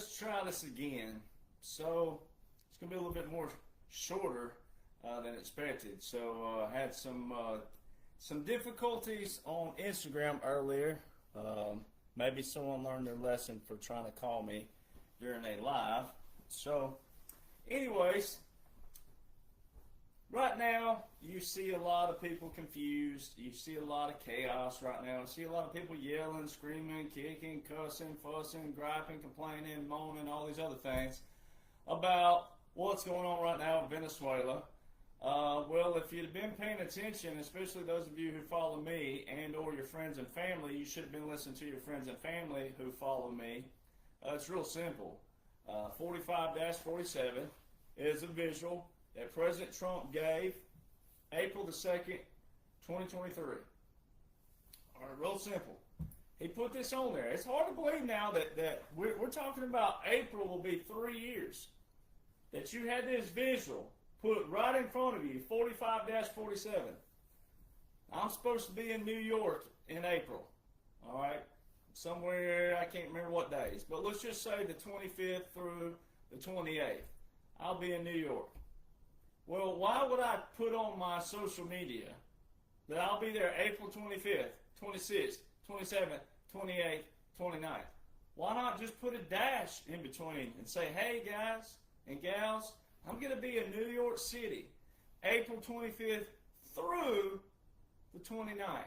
let's try this again. So it's going to be a little bit more shorter than expected. So I had some difficulties on Instagram earlier. Maybe someone learned their lesson for trying to call me during a live. So anyways, right now you see a lot of people confused. You see a lot of chaos right now. You see a lot of people yelling, screaming, kicking, cussing, fussing, griping, complaining, moaning, all these other things about what's going on right now in Venezuela. Well, if you'd been paying attention, especially those of you who follow me and or your friends and family, you should have been listening to your friends and family who follow me. It's real simple. 45-47 is a visual that President Trump gave April the 2nd, 2023. All right, real simple. He put this on there. It's hard to believe now that we're talking about April will be 3 years. That you had this visual put right in front of you, 45-47. I'm supposed to be in New York in April. All right? Somewhere, I can't remember what days. But let's just say the 25th through the 28th. I'll be in New York. Well, why would I put on my social media that I'll be there April 25th, 26th, 27th, 28th, 29th? Why not just put a dash in between and say, hey guys and gals, I'm going to be in New York City April 25th through the 29th.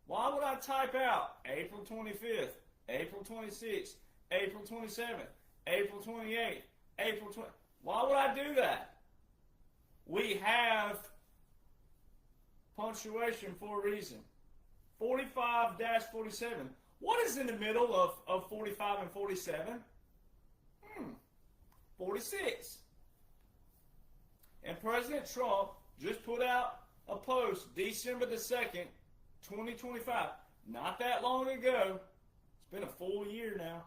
Why would I type out April 25th, April 26th, April 27th, April 28th, April 20th? Why would I do that? We have punctuation for a reason. 45-47. What is in the middle of 45 and 47? 46. And President Trump just put out a post December the 2nd, 2025. Not that long ago. It's been a full year now.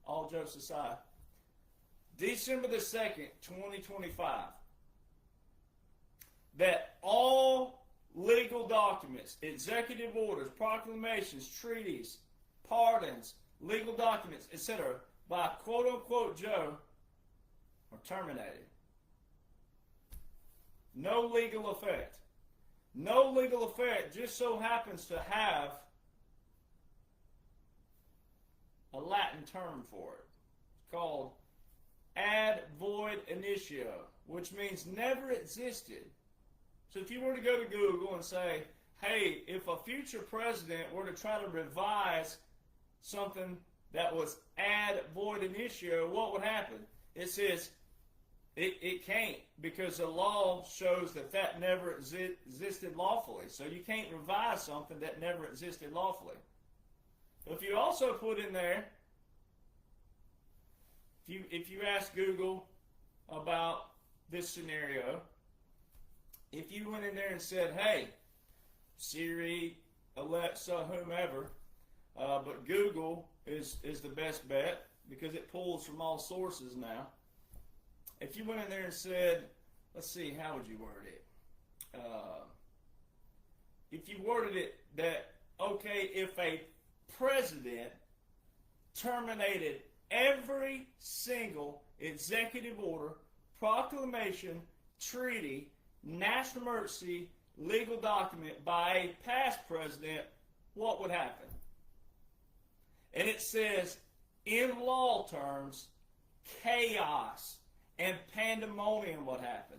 All jokes aside. December the 2nd, 2025. That all legal documents, executive orders, proclamations, treaties, pardons, legal documents, etc., by quote-unquote Joe are terminated. No legal effect. No legal effect just so happens to have a Latin term for it. It's called ad void initio, which means never existed. So if you were to go to Google and say, hey, if a future president were to try to revise something that was ad void initio, what would happen? It says it can't, because the law shows that never existed lawfully. So you can't revise something that never existed lawfully. If you also put in there, if you ask Google about this scenario, if you went in there and said, hey, Siri, Alexa, whomever, but Google is the best bet because it pulls from all sources now. If you went in there and said, let's see, how would you word it? If you worded it that, okay, if a president terminated every single executive order, proclamation, treaty, national emergency, legal document by a past president, what would happen? And it says, in law terms, chaos and pandemonium would happen.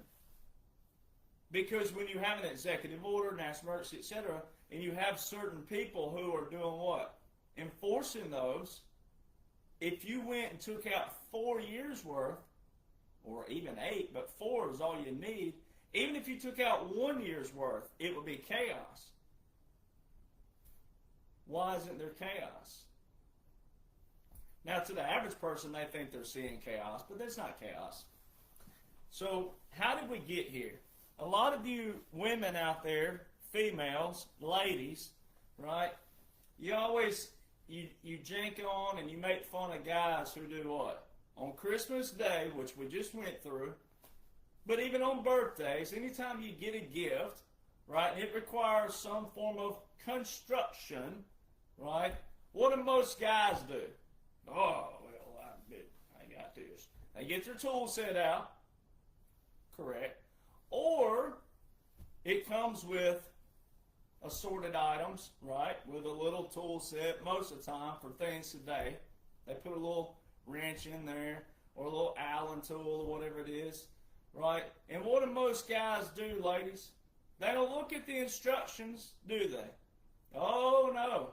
Because when you have an executive order, national emergency, etc., and you have certain people who are doing what? Enforcing those, if you went and took out 4 years worth, or even 8, but 4 is all you need, even if you took out 1 year's worth, it would be chaos. Why isn't there chaos? Now, to the average person, they think they're seeing chaos, but that's not chaos. So, how did we get here? A lot of you women out there, females, ladies, right? You always, you jank on and you make fun of guys who do what? On Christmas Day, which we just went through, but even on birthdays, anytime you get a gift, right, and it requires some form of construction, right? What do most guys do? Oh, well, I got this. They get their tool set out, correct, or it comes with assorted items, right, with a little tool set most of the time for things today. They put a little wrench in there or a little Allen tool or whatever it is, right? And what do most guys do, ladies? They don't look at the instructions, do they? Oh, no.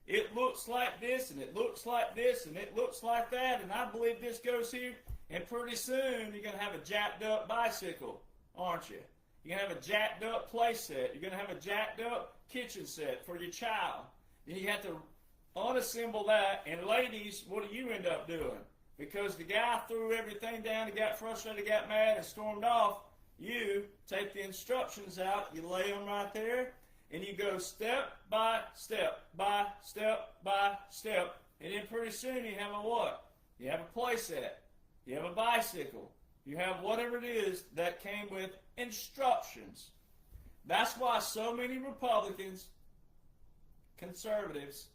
It looks like this, and it looks like this, and it looks like that, and I believe this goes here. And pretty soon, you're going to have a jacked up bicycle, aren't you? You're going to have a jacked up play set. You're going to have a jacked up kitchen set for your child. Then you have to unassemble that. And ladies, what do you end up doing? Because the guy threw everything down, he got frustrated, got mad, and stormed off. You take the instructions out, you lay them right there, and you go step by step by step by step. And then pretty soon you have a what? You have a play set. You have a bicycle. You have whatever it is that came with instructions. That's why so many Republicans, conservatives,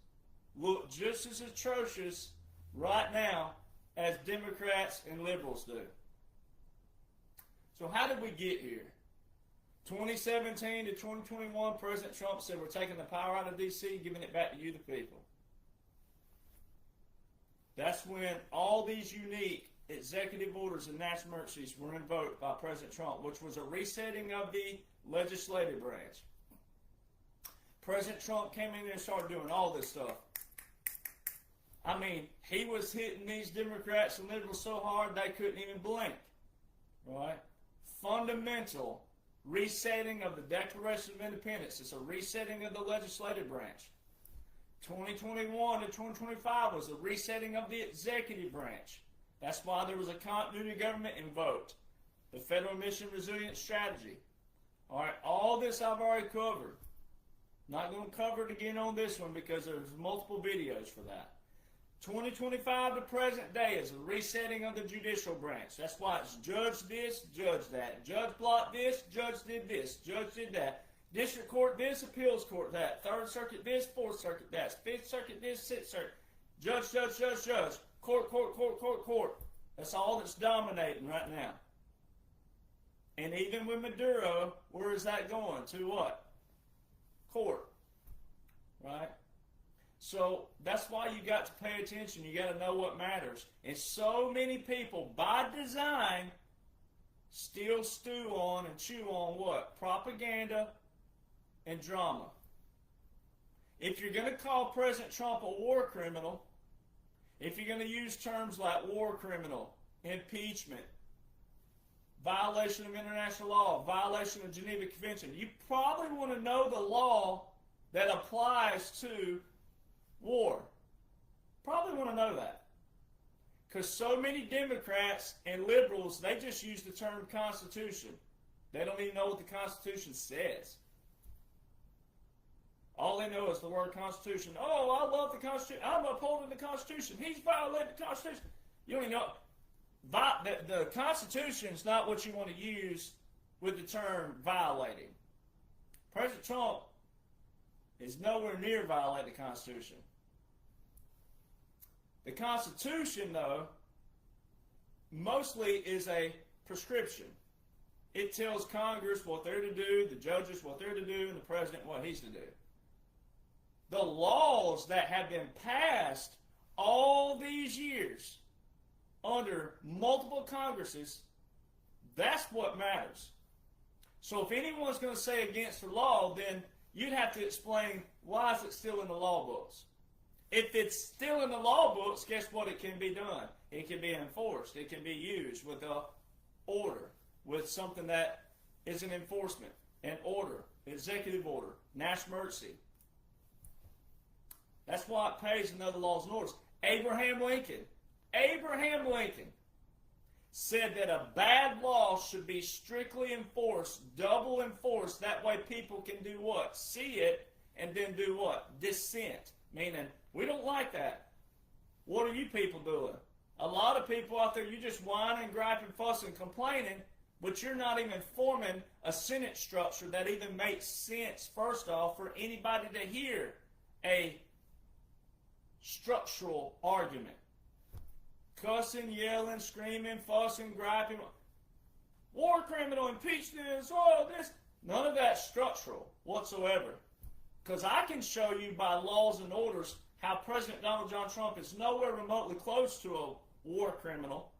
look just as atrocious right now as Democrats and liberals do. So how did we get here? 2017 to 2021, President Trump said we're taking the power out of D.C., giving it back to you, the people. That's when all these unique executive orders and national emergencies were invoked by President Trump, which was a resetting of the legislative branch. President Trump came in there and started doing all this stuff. I mean, he was hitting these Democrats and liberals so hard they couldn't even blink. Right? Fundamental resetting of the Declaration of Independence. It's a resetting of the legislative branch. 2021 to 2025 was a resetting of the executive branch. That's why there was a continuity government invoked. The Federal Mission Resilience Strategy. All right, all this I've already covered. Not going to cover it again on this one because there's multiple videos for that. 2025 to present day is a resetting of the judicial branch. That's why it's judge this, judge that. Judge blocked this, judge did this, judge did that. District court this, appeals court that. Third circuit this, fourth circuit that. Fifth circuit this, sixth circuit. Judge, judge, judge, judge. Court, court, court, court, court. That's all that's dominating right now. And even with Maduro, where is that going? To what? Court. Right? So that's why you got to pay attention. You got to know what matters. And so many people, by design, still stew on and chew on what? Propaganda and drama. If you're going to call President Trump a war criminal, if you're going to use terms like war criminal, impeachment, violation of international law, violation of Geneva Convention, you probably want to know the law that applies to war. Probably want to know that. Because so many Democrats and liberals, they just use the term Constitution. They don't even know what the Constitution says. All they know is the word Constitution. Oh, I love the Constitution. I'm upholding the Constitution. He's violating the Constitution. You don't even know. The Constitution is not what you want to use with the term violating. President Trump is nowhere near violating the Constitution. The Constitution, though, mostly is a prescription. It tells Congress what they're to do, the judges what they're to do, and the president what he's to do. The laws that have been passed all these years under multiple Congresses, that's what matters. So if anyone's going to say against the law, then you'd have to explain why is it still in the law books. If it's still in the law books, guess what? It can be done. It can be enforced. It can be used with an order, with something that is an enforcement, an order, executive order, national emergency. That's why it pays in other laws and orders. Abraham Lincoln said that a bad law should be strictly enforced, double enforced. That way people can do what? See it and then do what? Dissent. Meaning, we don't like that. What are you people doing? A lot of people out there, you just whining, griping, fussing, complaining, but you're not even forming a sentence structure that even makes sense, first off, for anybody to hear a structural argument. cussing, yelling, screaming, fussing, griping. War criminal, impeach this, oh, this. None of that's structural whatsoever. Because I can show you by laws and orders how President Donald John Trump is nowhere remotely close to a war criminal,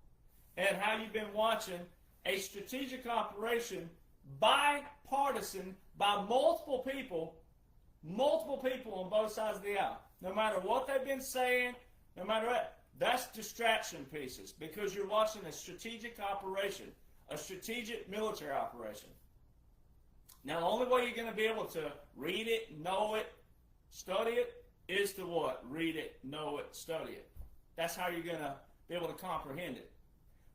and how you've been watching a strategic operation, bipartisan, by multiple people on both sides of the aisle. No matter what they've been saying, no matter what, that's distraction pieces, because you're watching a strategic operation, a strategic military operation. Now, the only way you're going to be able to read it, know it, study it, is to what? Read it, know it, study it. That's how you're going to be able to comprehend it.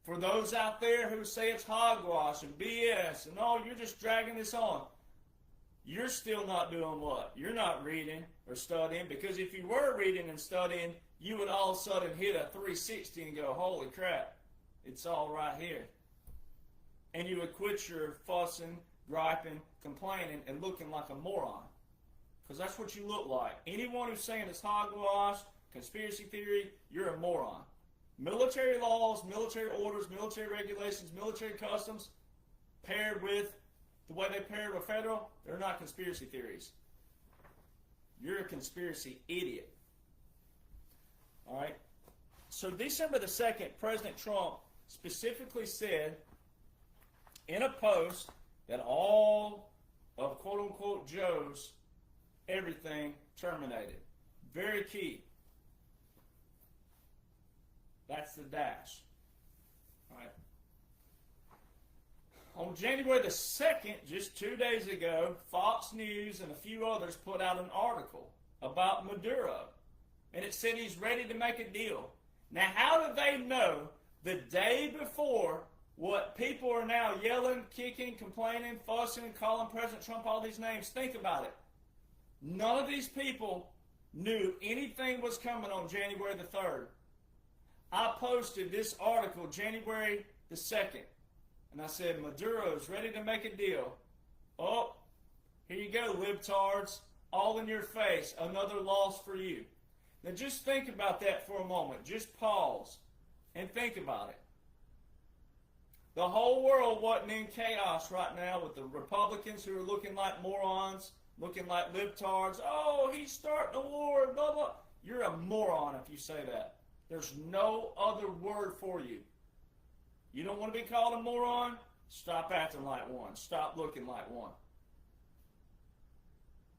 For those out there who say it's hogwash and BS and, oh, you're just dragging this on, you're still not doing what? You're not reading or studying, because if you were reading and studying, you would all of a sudden hit a 360 and go, holy crap, it's all right here. And you would quit your fussing, griping, complaining, and looking like a moron. Because that's what you look like. Anyone who's saying it's hogwash, conspiracy theory, you're a moron. Military laws, military orders, military regulations, military customs, paired with the way they pair with federal, they're not conspiracy theories. You're a conspiracy idiot. All right? So December the 2nd, President Trump specifically said in a post that all of quote-unquote Joe's everything terminated. Very key. That's the dash. All right. On January the 2nd, just 2 days ago, Fox News and a few others put out an article about Maduro. And it said he's ready to make a deal. Now, how do they know the day before what people are now yelling, kicking, complaining, fussing, calling President Trump all these names? Think about it. None of these people knew anything was coming on January the 3rd. I posted this article January the 2nd, and I said, Maduro's ready to make a deal. Oh, here you go, libtards, all in your face, another loss for you. Now just think about that for a moment. Just pause and think about it. The whole world wasn't in chaos right now with the Republicans who are looking like morons, looking like libtards. Oh, he's starting a war, blah, blah. You're a moron if you say that. There's no other word for you. You don't want to be called a moron? Stop acting like one. Stop looking like one.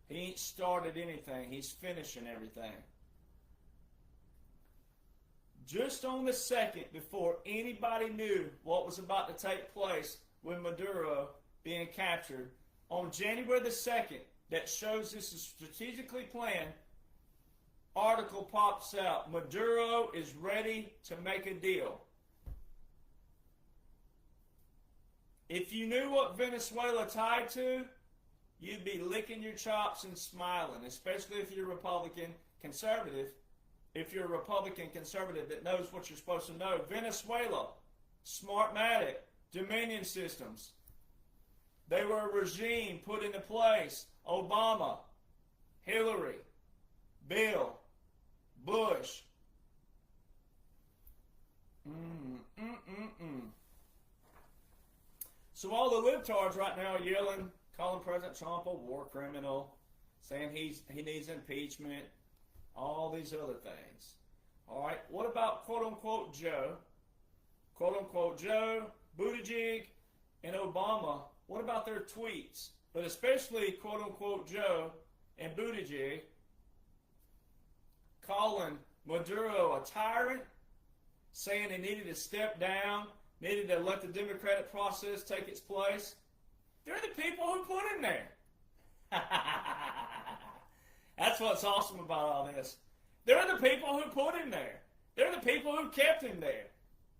He ain't started anything. He's finishing everything. Just on the 2nd, before anybody knew what was about to take place with Maduro being captured, on January the 2nd, that shows this is strategically planned, article pops out. Maduro is ready to make a deal. If you knew what Venezuela tied to, you'd be licking your chops and smiling, especially if you're a Republican conservative. If you're a Republican conservative that knows what you're supposed to know. Venezuela, Smartmatic, Dominion systems. They were a regime put into place. Obama, Hillary, Bill, Bush. So all the libtards right now are yelling, calling President Trump a war criminal, saying he needs impeachment, all these other things. All right, what about quote-unquote Joe? Quote-unquote Joe, Buttigieg, and Obama, what about their tweets? But especially quote-unquote Joe and Buttigieg calling Maduro a tyrant, saying he needed to step down, needed to let the democratic process take its place. They're the people who put him there. That's what's awesome about all this. They're the people who put him there. They're the people who kept him there.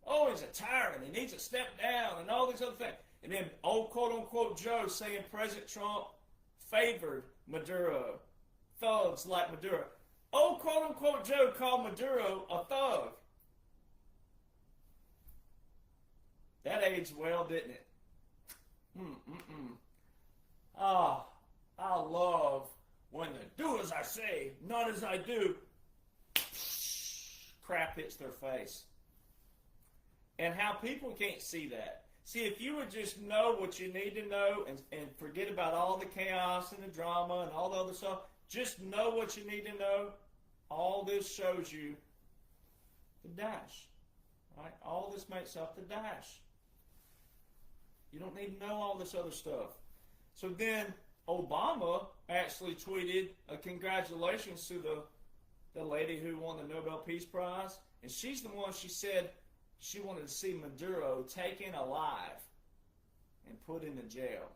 Oh, he's a tyrant. He needs to step down and all these other things. And then old quote-unquote Joe saying President Trump favored Maduro. Thugs like Maduro. Old quote-unquote Joe called Maduro a thug. That aged well, didn't it? Ah, I love when they do as I say, not as I do. Crap hits their face. and how people can't see that. See, if you would just know what you need to know and forget about all the chaos and the drama and all the other stuff, just know what you need to know, all this shows you the dash. Right? All this makes up the dash. You don't need to know all this other stuff. So then Obama actually tweeted a congratulations to the lady who won the Nobel Peace Prize. And she's the one, she said she wanted to see Maduro taken alive and put into jail.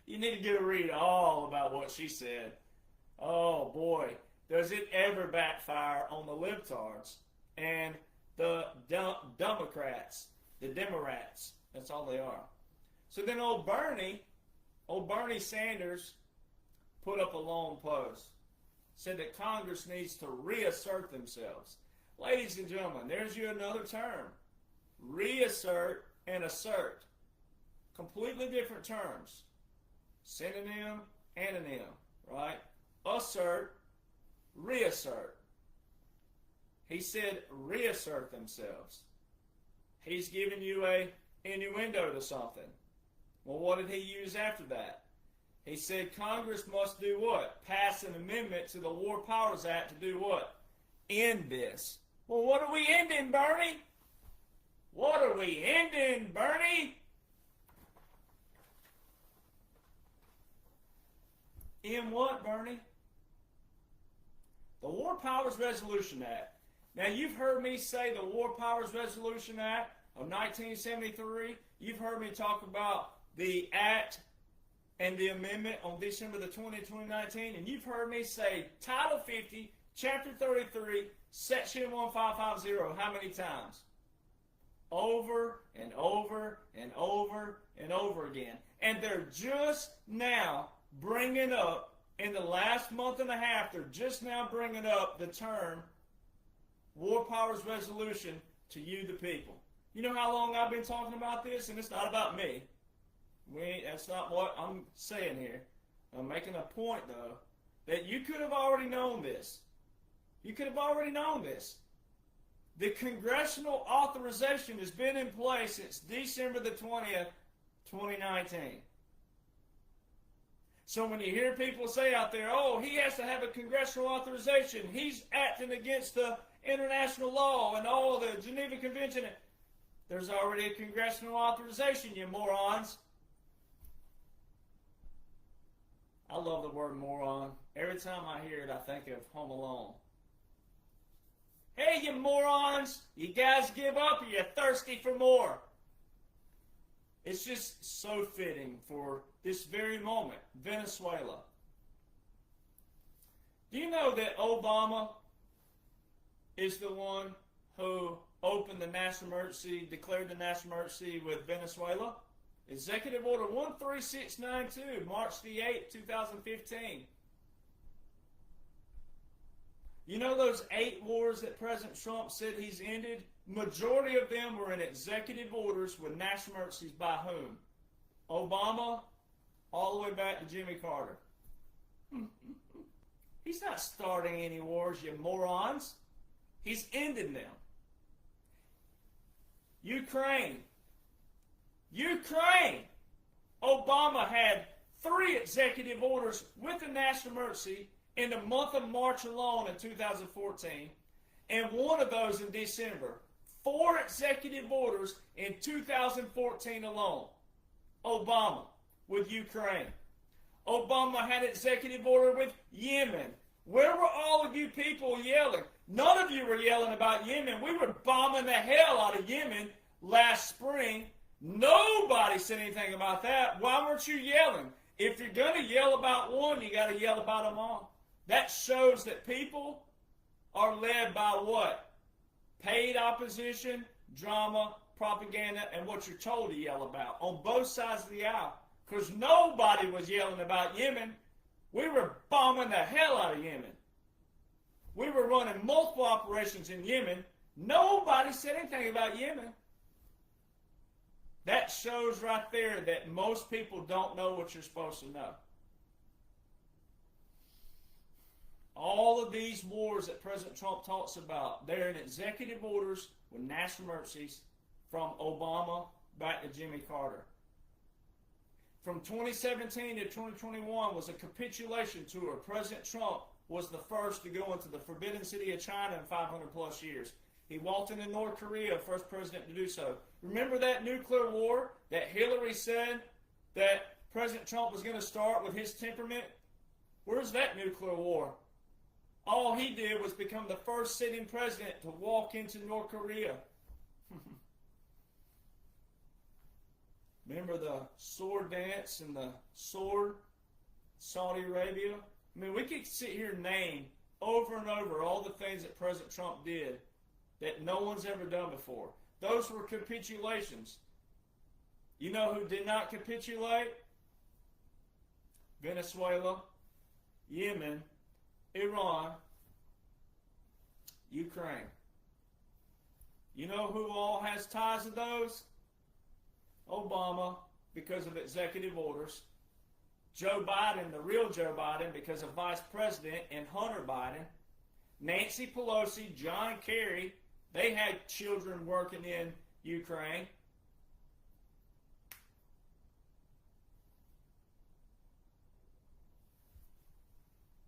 You need to get a read all about what she said. Oh boy, does it ever backfire on the libtards and the Democrats, the Demorats. That's all they are. So then old Bernie Sanders put up a long post. Said that Congress needs to reassert themselves. Ladies and gentlemen, there's you another term. Reassert and assert. Completely different terms. Synonym, anonym, right? Assert, reassert. He said reassert themselves. He's giving you a innuendo to something. Well, what did he use after that? He said Congress must do what? Pass an amendment to the War Powers Act to do what? End this. Well, what are we ending, Bernie? What are we ending, Bernie? In what, Bernie? The War Powers Resolution Act. Now, you've heard me say the War Powers Resolution Act of 1973. You've heard me talk about the Act and the amendment on December the 20th, 2019. And you've heard me say Title 50, Chapter 33, Section 1550 how many times? Over and over and over and over again. And they're just now bringing up, in the last month and a half, they're just now bringing up the term War Powers Resolution to you, the people. You know how long I've been talking about this? And it's not about me. That's not what I'm saying here. I'm making a point, though, that you could have already known this. You could have already known this. The congressional authorization has been in place since December the 20th, 2019. So when you hear people say out there, oh, he has to have a congressional authorization, he's acting against the international law and all the Geneva Convention, there's already a congressional authorization, you morons. I love the word moron. Every time I hear it, I think of Home Alone. Hey, you morons! You guys give up or you're thirsty for more? It's just so fitting for this very moment, Venezuela. Do you know that Obama is the one who opened the national emergency, declared the national emergency with Venezuela? Executive Order 13692, March the 8th, 2015. You know those 8 wars that President Trump said he's ended? Majority of them were in executive orders with national emergencies by whom? Obama, all the way back to Jimmy Carter. He's not starting any wars, you morons. He's ending them. Ukraine. Obama had 3 executive orders with a national emergency in the month of March alone in 2014, and one of those in December. 4 executive orders in 2014 alone. Obama with Ukraine. Obama had an executive order with Yemen. Where were all of you people yelling? None of you were yelling about Yemen. We were bombing the hell out of Yemen last spring. Nobody said anything about that. Why weren't you yelling? If you're going to yell about one, you got to yell about them all. That shows that people are led by what? Paid opposition, drama, propaganda, and what you're told to yell about on both sides of the aisle. Because nobody was yelling about Yemen. We were bombing the hell out of Yemen. We were running multiple operations in Yemen. Nobody said anything about Yemen. That shows right there that most people don't know what you're supposed to know. All of these wars that President Trump talks about, they're in executive orders with national emergencies from Obama back to Jimmy Carter. From 2017 to 2021 was a capitulation tour. President Trump was the first to go into the forbidden city of China in 500 plus years. He walked into North Korea, first president to do so. Remember that nuclear war that Hillary said that President Trump was going to start with his temperament? Where's that nuclear war? All he did was become the first sitting president to walk into North Korea. Remember the sword dance and the sword, Saudi Arabia? I mean, we could sit here and name over and over all the things that President Trump did that no one's ever done before. Those were capitulations. You know who did not capitulate? Venezuela, Yemen, Iran, Ukraine. You know who all has ties to those? Obama, because of executive orders. Joe Biden, the real Joe Biden, because of Vice President and Hunter Biden. Nancy Pelosi, John Kerry, they had children working in Ukraine.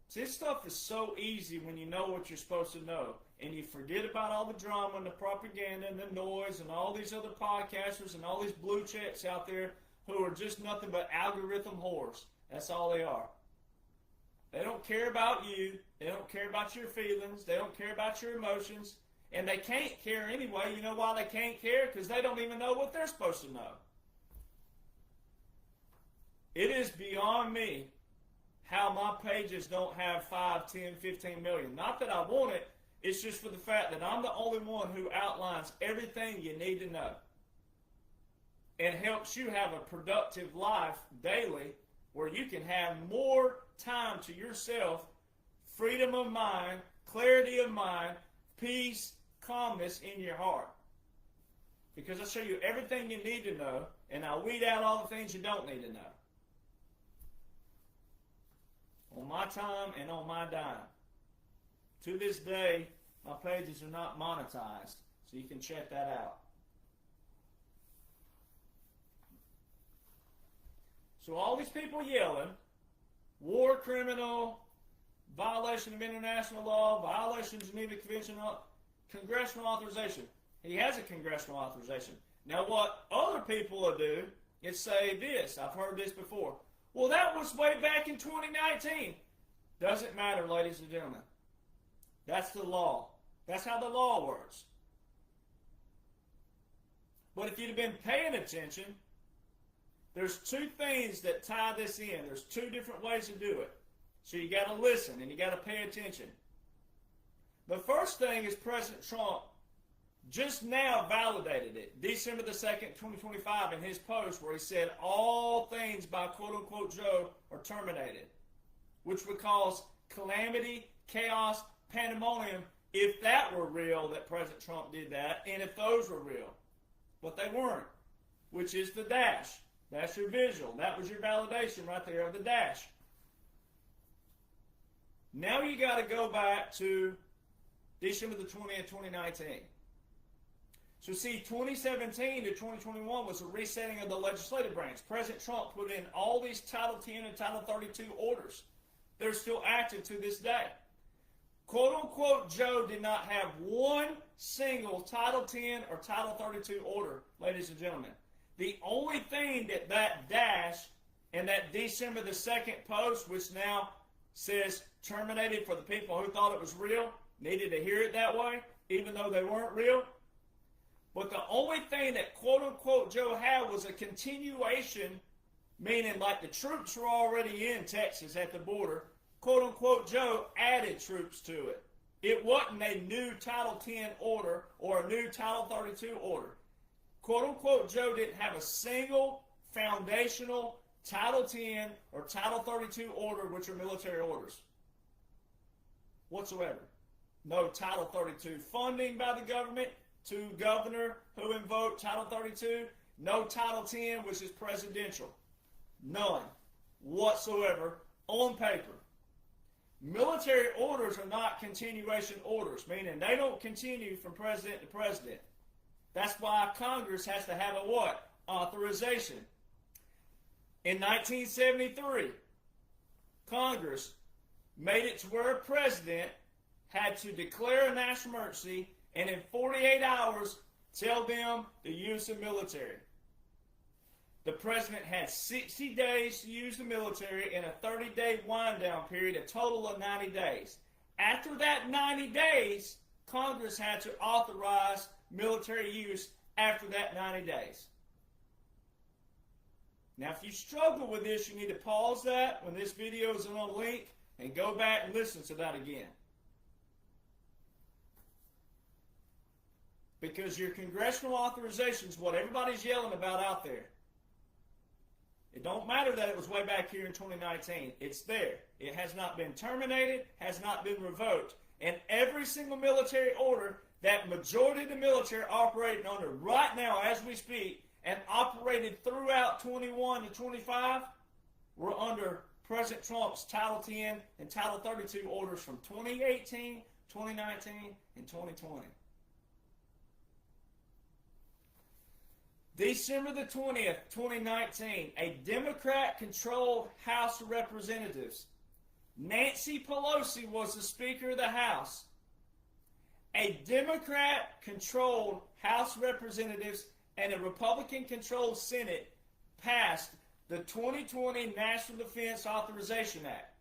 See, this stuff is so easy when you know what you're supposed to know. And you forget about all the drama and the propaganda and the noise and all these other podcasters and all these blue checks out there who are just nothing but algorithm whores. That's all they are. They don't care about you. They don't care about your feelings. They don't care about your emotions. And they can't care anyway. You know why they can't care? Because they don't even know what they're supposed to know. It is beyond me how my pages don't have 5, 10, 15 million. Not that I want it. It's just for the fact that I'm the only one who outlines everything you need to know and helps you have a productive life daily where you can have more time to yourself, freedom of mind, clarity of mind, peace, calmness in your heart. Because I show you everything you need to know, and I weed out all the things you don't need to know. On my time and on my dime. To this day, my pages are not monetized, so you can check that out. So all these people yelling, war criminal, violation of international law, violation of Geneva Convention, congressional authorization. He has a congressional authorization. Now what other people will do is say this. I've heard this before. Well, that was way back in 2019. Doesn't matter, ladies and gentlemen. That's the law. That's how the law works. But if you'd have been paying attention, there's two things that tie this in. There's two different ways to do it. So you got to listen and you got to pay attention. The first thing is President Trump just now validated it, December the 2nd, 2025, in his post where he said all things by quote-unquote Joe are terminated, which would cause calamity, chaos, pandemonium if that were real, that President Trump did that, and if those were real. But they weren't, which is the dash. That's your visual. That was your validation right there of the dash. Now you got to go back to December the 20th, 2019. So see, 2017 to 2021 was a resetting of the legislative branch. President Trump put in all these Title 10 and Title 32 orders. They're still active to this day. Quote-unquote Joe did not have one single Title 10 or Title 32 order, ladies and gentlemen. The only thing that that dash and that December the 2nd post, which now says terminated for the people who thought it was real, needed to hear it that way, even though they weren't real. But the only thing that quote-unquote Joe had was a continuation, meaning like the troops were already in Texas at the border. Quote-unquote Joe added troops to it. It wasn't a new Title 10 order or a new Title 32 order. Quote-unquote Joe didn't have a single foundational Title 10 or Title 32 order, which are military orders, whatsoever. No Title 32 funding by the government to governor who invoked Title 32. No Title 10, which is presidential. None whatsoever on paper. Military orders are not continuation orders, meaning they don't continue from president to president. That's why Congress has to have a what? Authorization. In 1973, Congress made it to where a president had to declare a national emergency and in 48 hours tell them to use the military. The president had 60 days to use the military in a 30-day wind-down period, a total of 90 days. After that 90 days, Congress had to authorize military use after that 90 days. Now, if you struggle with this, you need to pause that when this video is on a link and go back and listen to that again. Because your congressional authorization is what everybody's yelling about out there. It don't matter that it was way back here in 2019. It's there. It has not been terminated, has not been revoked. And every single military order that majority of the military operating under right now as we speak and operated throughout 21 to 25 were under President Trump's Title 10 and Title 32 orders from 2018, 2019, and 2020. December the 20th, 2019, a Democrat-controlled House of Representatives. Nancy Pelosi was the Speaker of the House. A Democrat-controlled House of Representatives and a Republican-controlled Senate passed the 2020 National Defense Authorization Act,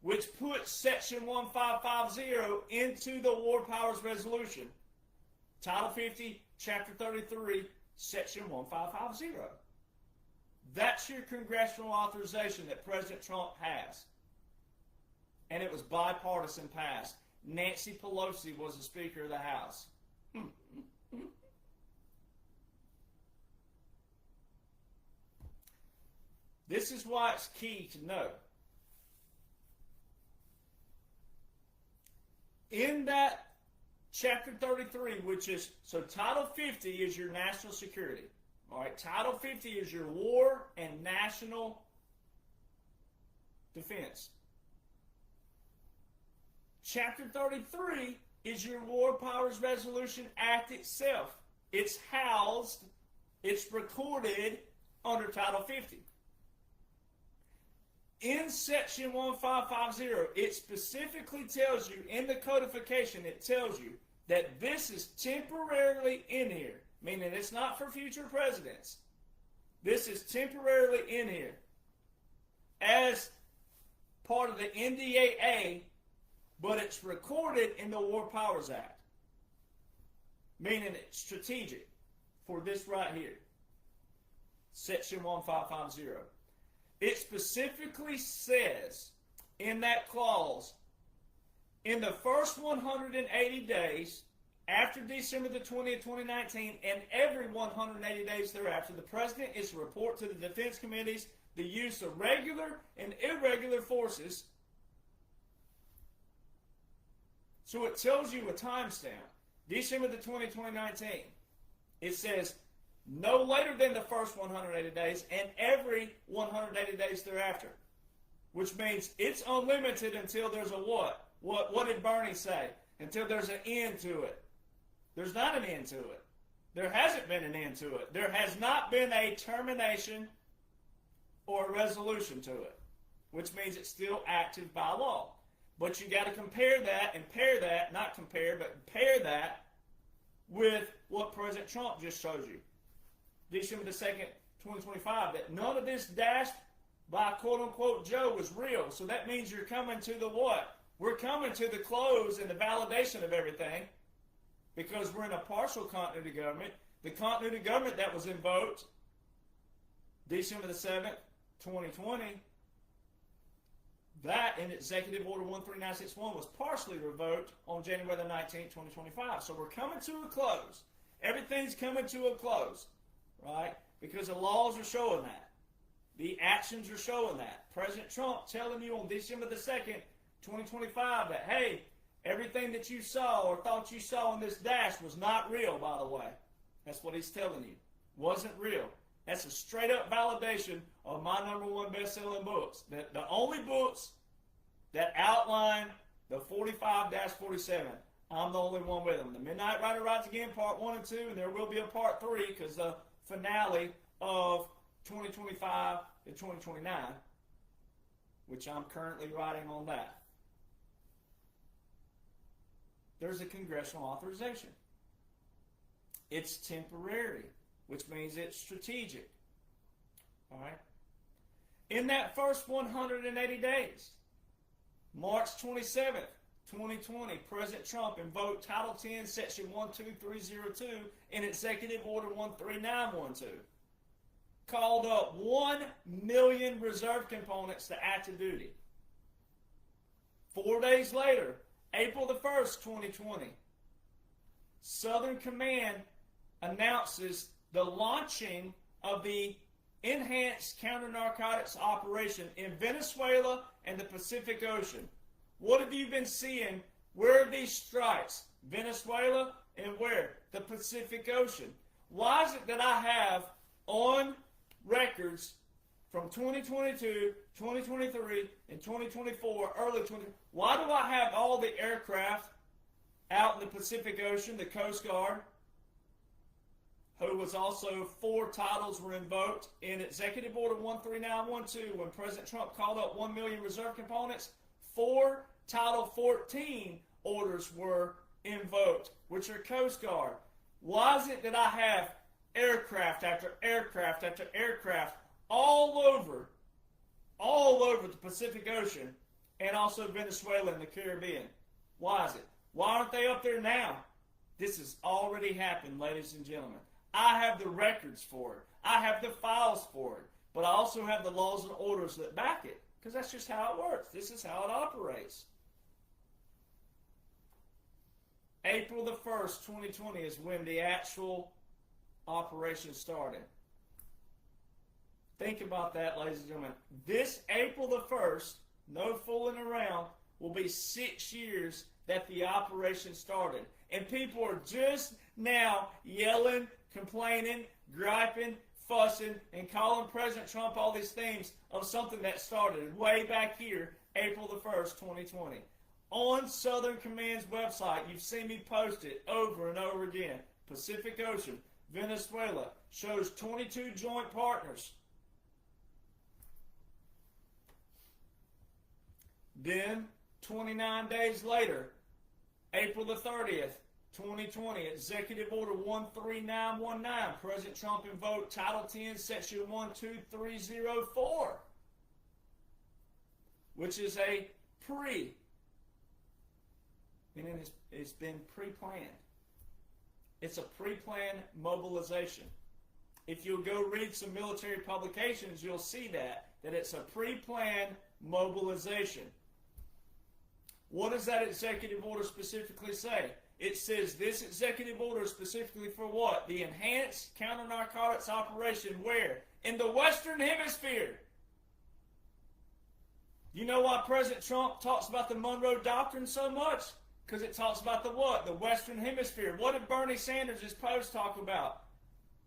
which puts Section 1550 into the War Powers Resolution. Title 50, Chapter 33, Section 1550. That's your congressional authorization that President Trump has. And it was bipartisan passed. Nancy Pelosi was the Speaker of the House. This is why it's key to know. In that Chapter 33, which is, so Title 50 is your national security. All right, Title 50 is your war and national defense. Chapter 33 is your War Powers Resolution Act itself. It's housed, it's recorded under Title 50. In Section 1550, it specifically tells you, in the codification, it tells you that this is temporarily in here, meaning it's not for future presidents. This is temporarily in here as part of the NDAA, but it's recorded in the War Powers Act, meaning it's strategic for this right here, Section 1550. It specifically says in that clause, in the first 180 days after December the 20th, 2019, and every 180 days thereafter, the President is to report to the defense committees the use of regular and irregular forces. So it tells you a timestamp. December the 20th, 2019. It says no later than the first 180 days and every 180 days thereafter. Which means it's unlimited until there's a what? What did Bernie say? Until there's an end to it. There's not an end to it. There hasn't been an end to it. There has not been a termination or a resolution to it. Which means it's still active by law. But you got to compare that and pair that, not compare, but pair that with what President Trump just showed you. December the 2nd, 2025, that none of this dashed by quote-unquote Joe was real. So that means you're coming to the what? We're coming to the close and the validation of everything because we're in a partial continuity government. The continuity government that was invoked December the 7th, 2020, that in Executive Order 13961 was partially revoked on January the 19th, 2025. So we're coming to a close. Everything's coming to a close, right? Because the laws are showing that. The actions are showing that. President Trump telling you on December the 2nd, 2025 that, hey, everything that you saw or thought you saw in this dash was not real, by the way. That's what he's telling you. Wasn't real. That's a straight up validation of my #1 best-selling books. The only books that outline the 45-47. I'm the only one with them. The Midnight Rider Rides Again, Part 1 and 2, and there will be a Part 3 because the finale of 2025 to 2029, which I'm currently writing on that. There's a congressional authorization. It's temporary, which means it's strategic. All right? In that first 180 days, March 27th, 2020, President Trump invoked Title 10, Section 12302 in Executive Order 13912. Called up 1 million reserve components to active duty. 4 days later, April the 1st, 2020, Southern Command announces the launching of the enhanced counter-narcotics operation in Venezuela and the Pacific Ocean. What have you been seeing? Where are these strikes? Venezuela and where? The Pacific Ocean. Why is it that I have on records from 2022, 2023, and 2024, early 20, why do I have all the aircraft out in the Pacific Ocean, the Coast Guard, who was also 4 titles were invoked in Executive Order 13912 when President Trump called up 1 million reserve components? 4 Title 14 orders were invoked, which are Coast Guard. Why is it that I have aircraft after aircraft after aircraft all over the Pacific Ocean and also Venezuela and the Caribbean? Why is it? Why aren't they up there now? This has already happened, ladies and gentlemen. I have the records for it. I have the files for it. But I also have the laws and orders that back it. Because that's just how it works. This is how it operates. April the 1st, 2020 is when the actual operation started. Think about that, ladies and gentlemen. This April the 1st, no fooling around, will be 6 years that the operation started. And people are just now yelling, complaining, griping, fussing, and calling President Trump all these things of something that started way back here, April the 1st, 2020. On Southern Command's website, you've seen me post it over and over again. Pacific Ocean, Venezuela, shows 22 joint partners. Then, 29 days later, April the 30th, 2020, Executive Order 13919, President Trump invoked Title 10, Section 12304, which is a meaning it's been pre-planned. It's a pre-planned mobilization. If you'll go read some military publications, you'll see that it's a pre-planned mobilization. What does that executive order specifically say? It says this executive order is specifically for what? The enhanced counter-narcotics operation where? In the Western Hemisphere. You know why President Trump talks about the Monroe Doctrine so much? Because it talks about the what? The Western Hemisphere. What did Bernie Sanders' post talk about?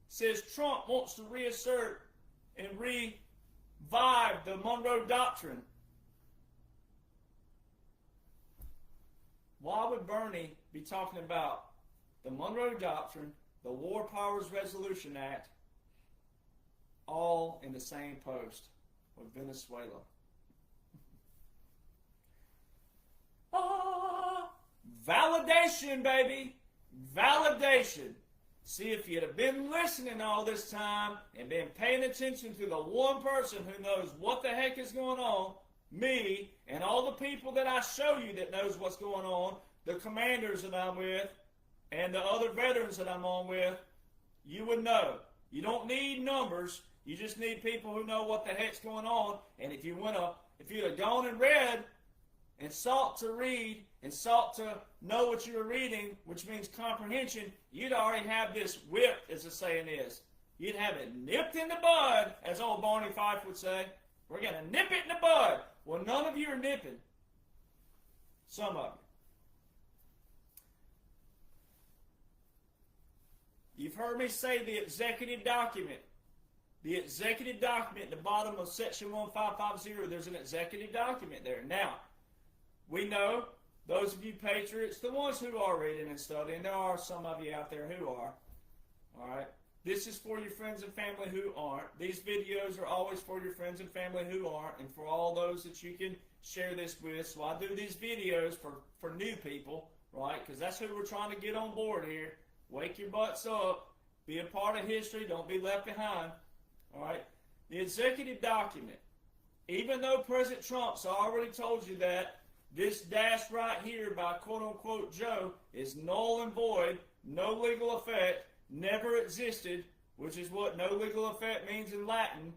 It says Trump wants to reassert and revive the Monroe Doctrine. Why would Bernie be talking about the Monroe Doctrine, the War Powers Resolution Act, all in the same post with Venezuela? Validation, baby. Validation. See, if you'd have been listening all this time and been paying attention to the one person who knows what the heck is going on, me, and all the people that I show you that knows what's going on, the commanders that I'm with, and the other veterans that I'm on with, you would know. You don't need numbers. You just need people who know what the heck's going on. And if you'd have gone and read and sought to read and sought to know what you were reading, which means comprehension, you'd already have this whipped, as the saying is. You'd have it nipped in the bud, as old Barney Fife would say. We're going to nip it in the bud. Well, none of you are nipping. Some of you. You've heard me say the executive document. The executive document at the bottom of Section 1550, there's an executive document there. Now, we know, those of you patriots, the ones who are reading and studying, there are some of you out there who are. All right? This is for your friends and family who aren't. These videos are always for your friends and family who aren't, and for all those that you can share this with. So I do these videos for new people, right? Because that's who we're trying to get on board here. Wake your butts up. Be a part of history. Don't be left behind. All right? The executive document, even though President Trump's already told you that, this dash right here by quote-unquote Joe is null and void, no legal effect, never existed, which is what no legal effect means in Latin.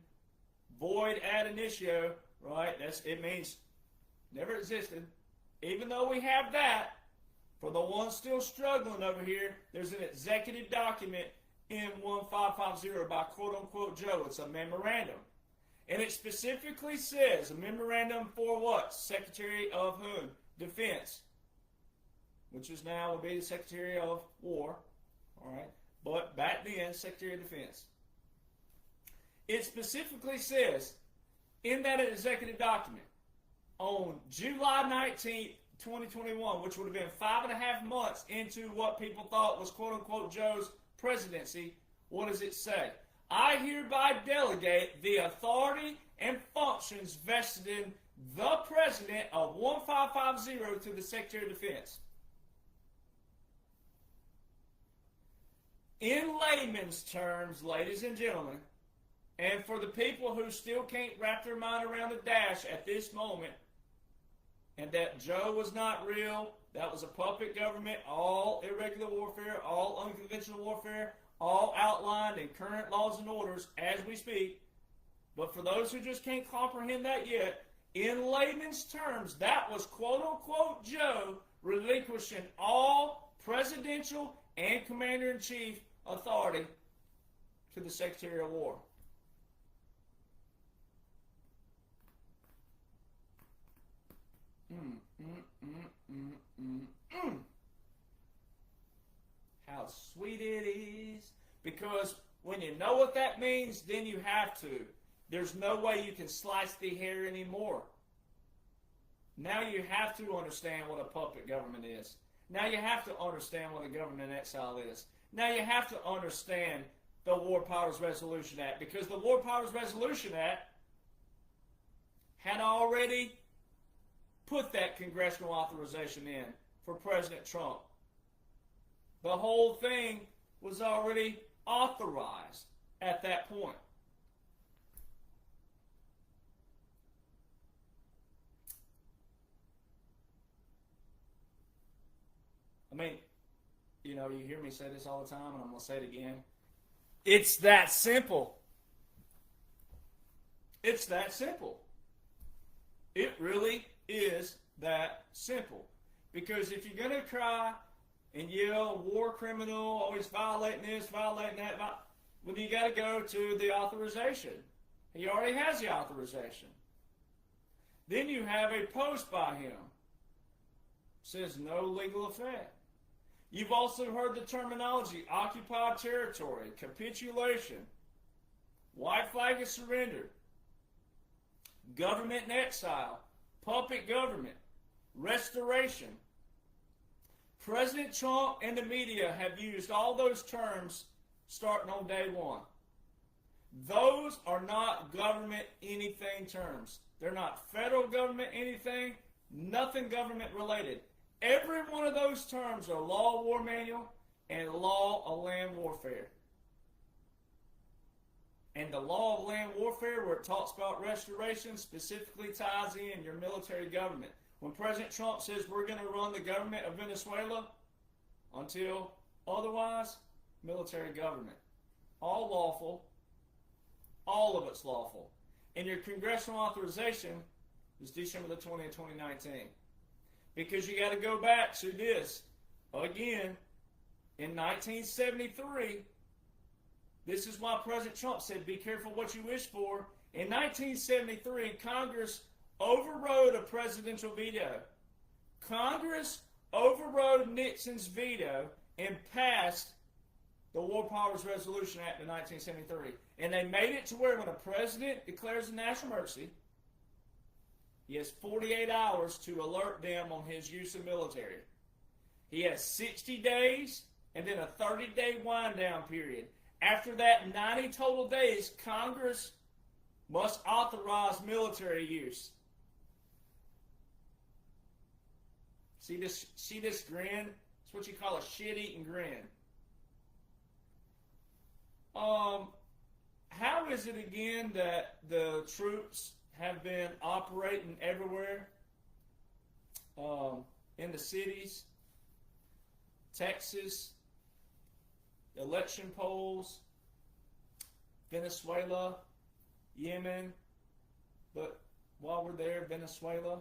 Void ad initio, right? It means never existed. Even though we have that, for the ones still struggling over here, there's an executive document in 1550 by quote-unquote Joe. It's a memorandum. And it specifically says, a memorandum for what? Secretary of whom? Defense. Which is now will be the Secretary of War. All right? But back then, Secretary of Defense. It specifically says, in that executive document, on July 19th, 2021, which would have been 5.5 months into what people thought was quote-unquote Joe's presidency, what does it say? I hereby delegate the authority and functions vested in the President of 1550 to the Secretary of Defense. In layman's terms, ladies and gentlemen, and for the people who still can't wrap their mind around the dash at this moment, and that Joe was not real, that was a puppet government, all irregular warfare, all unconventional warfare, all outlined in current laws and orders as we speak. But for those who just can't comprehend that yet, in layman's terms, that was quote-unquote Joe relinquishing all presidential and commander-in-chief authority to the Secretary of War. How sweet it is. Because when you know what that means, then you have to. There's no way you can slice the hair anymore. Now you have to understand what a puppet government is. Now you have to understand what a government in exile is. Now you have to understand the War Powers Resolution Act. Because the War Powers Resolution Act had already put that congressional authorization in for President Trump. The whole thing was already authorized at that point. I mean, you know, you hear me say this all the time, and I'm going to say it again. It's that simple. It's that simple. It really is that simple. Because if you're going to cry and yell, war criminal, always violating this, violating that, well, you got to go to the authorization. He already has the authorization. Then you have a post by him. Says no legal effect. You've also heard the terminology occupied territory, capitulation, white flag of surrender, government in exile, puppet government, restoration. President Trump and the media have used all those terms starting on day one. Those are not government anything terms. They're not federal government anything, nothing government related. Every one of those terms are law of war manual and law of land warfare. And the law of land warfare, where it talks about restoration, specifically ties in your military government. When President Trump says we're going to run the government of Venezuela until otherwise, military government. All lawful. All of it's lawful. And your congressional authorization is December the 20th, 2019. Because you got to go back to this. Again, in 1973, this is why President Trump said, be careful what you wish for. In 1973, Congress overrode a presidential veto. Congress overrode Nixon's veto and passed the War Powers Resolution Act in 1973. And they made it to where when a president declares a national emergency, He has 48 hours to alert them on his use of military. He has 60 days and then a 30-day wind-down period. After that 90 total days, Congress must authorize military use. See this grin? It's what you call a shit-eating grin. How is it again that the troops have been operating everywhere? In the cities, Texas, election polls, Venezuela, Yemen, but while we're there, Venezuela.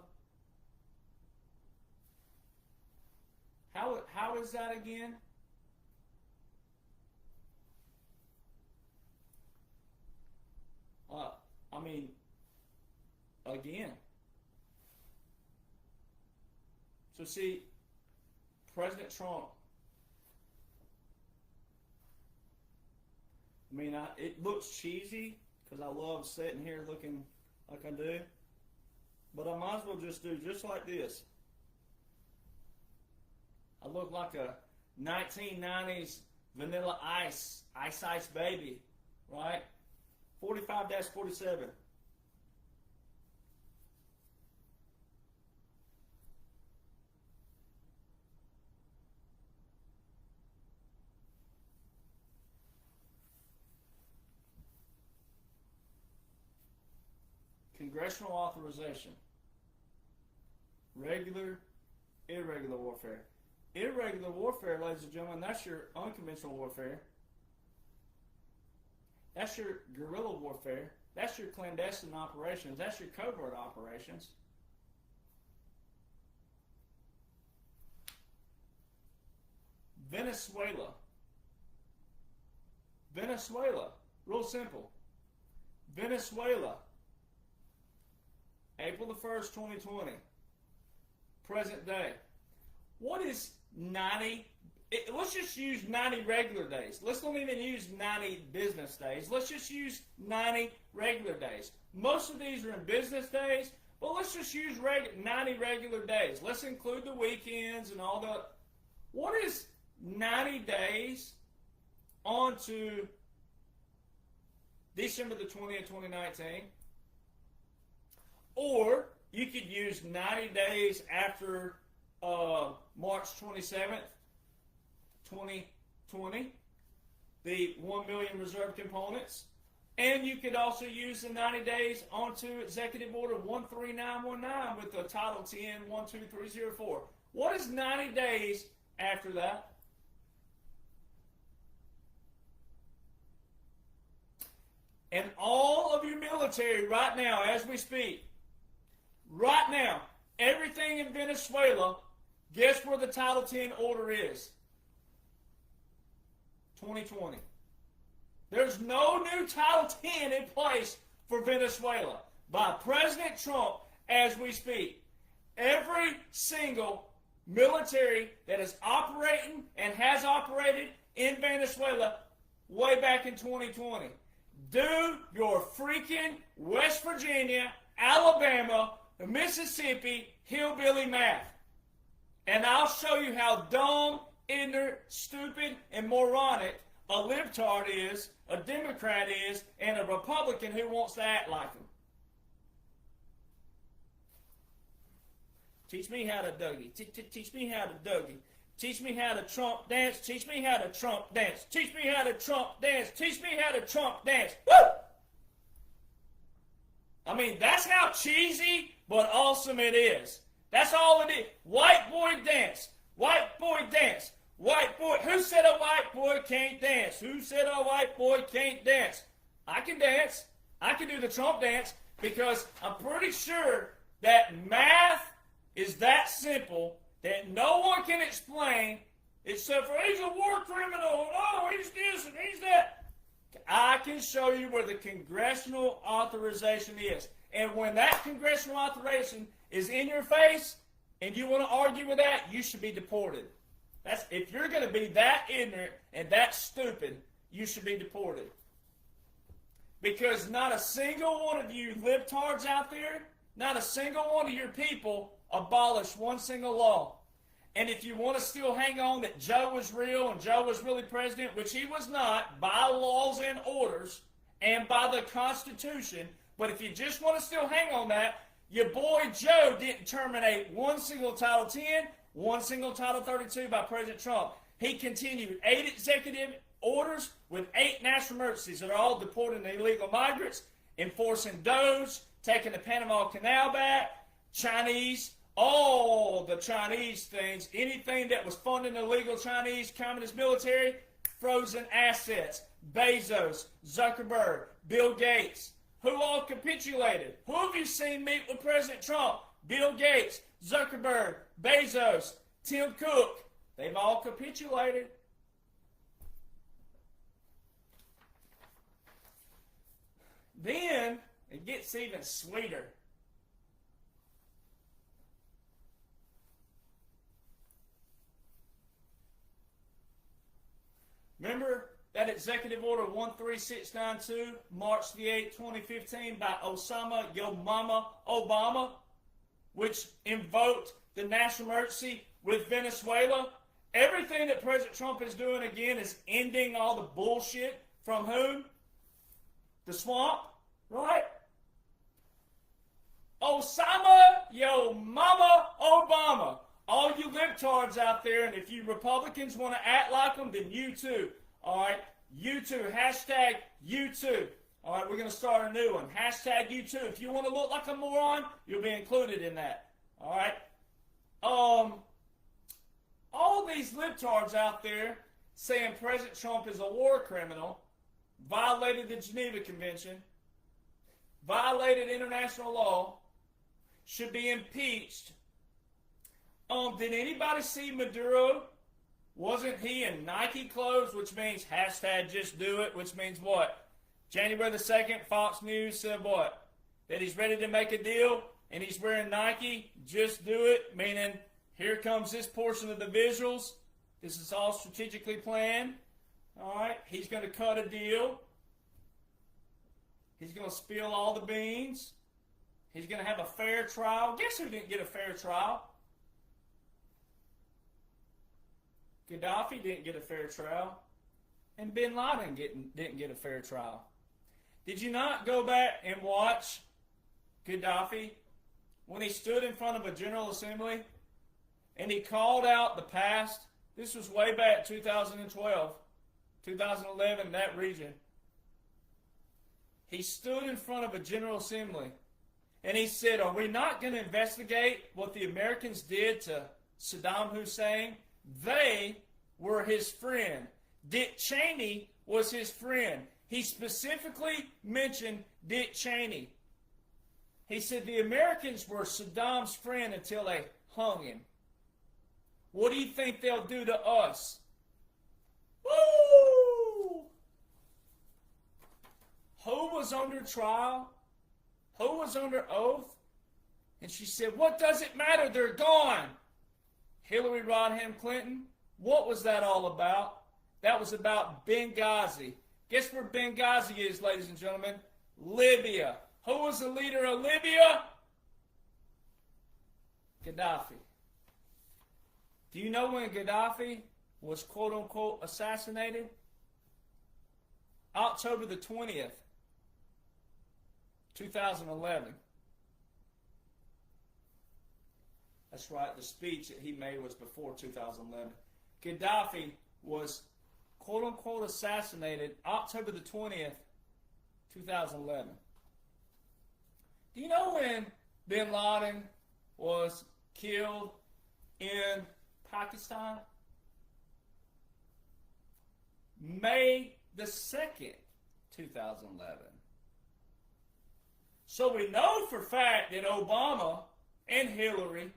How is that again? Again. So see, President Trump, it looks cheesy because I love sitting here looking like I do, but I might as well just do just like this. I look like a 1990s Vanilla Ice baby, right? 45-47. Congressional authorization. Regular, irregular warfare. Irregular warfare, ladies and gentlemen, that's your unconventional warfare. That's your guerrilla warfare. That's your clandestine operations. That's your covert operations. Venezuela. Real simple. Venezuela. April the 1st, 2020. Present day. What is 90? Let's just use 90 regular days. Let's don't even use 90 business days. Let's just use 90 regular days. Most of these are in business days, but let's just use 90 regular days. Let's include the weekends and all the... What is 90 days on to December the 20th, 2019? Or you could use 90 days after March 27th, 2020, the 1 million reserve components. And you could also use the 90 days onto Executive Order 13919 with the Title 10 12304. What is 90 days after that? And all of your military right now, as we speak, right now, everything in Venezuela, guess where the Title 10 order is? 2020. There's no new Title 10 in place for Venezuela by President Trump as we speak. Every single military that is operating and has operated in Venezuela way back in 2020. Do your freaking West Virginia, Alabama, Mississippi hillbilly math. And I'll show you how dumb, ignorant, stupid, and moronic a libtard is, a Democrat is, and a Republican who wants to act like them. Teach me how to Dougie. Teach me how to Dougie. Teach me how to Trump dance. Teach me how to Trump dance. Teach me how to Trump dance. Teach me how to Trump dance. Woo! That's how cheesy but awesome it is. That's all it is. White boy dance. White boy dance. White boy. Who said a white boy can't dance? Who said a white boy can't dance? I can dance. I can do the Trump dance because I'm pretty sure that math is that simple that no one can explain except for he's a war criminal. Oh, he's this and he's that. I can show you where the congressional authorization is. And when that congressional authorization is in your face and you want to argue with that, you should be deported. If you're going to be that ignorant and that stupid, you should be deported. Because not a single one of you libtards out there Not a single one of your people abolished one single law. And if you want to still hang on that Joe was real and Joe was really president, which he was not, by laws and orders and by the Constitution, but if you just want to still hang on that, your boy Joe didn't terminate one single Title 10, one single Title 32 by President Trump. He continued 8 executive orders with 8 national emergencies that are all deporting illegal migrants, enforcing Doge, taking the Panama Canal back, Chinese, all the Chinese things, anything that was funding the illegal Chinese communist military, frozen assets, Bezos, Zuckerberg, Bill Gates, who all capitulated. Who have you seen meet with President Trump? Bill Gates, Zuckerberg, Bezos, Tim Cook. They've all capitulated. Then it gets even sweeter. Remember that Executive Order 13692, March the 8th, 2015, by Osama Yo Mama Obama, which invoked the national emergency with Venezuela? Everything that President Trump is doing again is ending all the bullshit from whom? The swamp, right? Osama Yo Mama Obama. All you libtards out there, and if you Republicans want to act like them, then you too. All right, you too. Hashtag you too. All right, we're going to start a new one. Hashtag you too. If you want to look like a moron, you'll be included in that. All right. All these libtards out there saying President Trump is a war criminal, violated the Geneva Convention, violated international law, should be impeached. Did anybody see Maduro? Wasn't he in Nike clothes, which means hashtag just do it, which means what? January the 2nd, Fox News said what? That he's ready to make a deal, and he's wearing Nike, just do it, meaning here comes this portion of the visuals. This is all strategically planned. All right, he's going to cut a deal. He's going to spill all the beans. He's going to have a fair trial. Guess who didn't get a fair trial? Gaddafi didn't get a fair trial, and Bin Laden didn't get a fair trial. Did you not go back and watch Gaddafi when he stood in front of a General Assembly and he called out the past? This was way back 2012, 2011, that region. He stood in front of a General Assembly and he said, are we not going to investigate what the Americans did to Saddam Hussein? They were his friend. Dick Cheney was his friend. He specifically mentioned Dick Cheney. He said the Americans were Saddam's friend until they hung him. What do you think they'll do to us? Woo! Who was under trial? Who was under oath? And she said, what does it matter? They're gone. Hillary Rodham Clinton, what was that all about? That was about Benghazi. Guess where Benghazi is, ladies and gentlemen? Libya. Who was the leader of Libya? Gaddafi. Do you know when Gaddafi was quote-unquote assassinated? October the 20th, 2011. That's right, the speech that he made was before 2011. Gaddafi was quote-unquote assassinated October the 20th, 2011. Do you know when Bin Laden was killed in Pakistan? May the 2nd, 2011. So we know for a fact that Obama and Hillary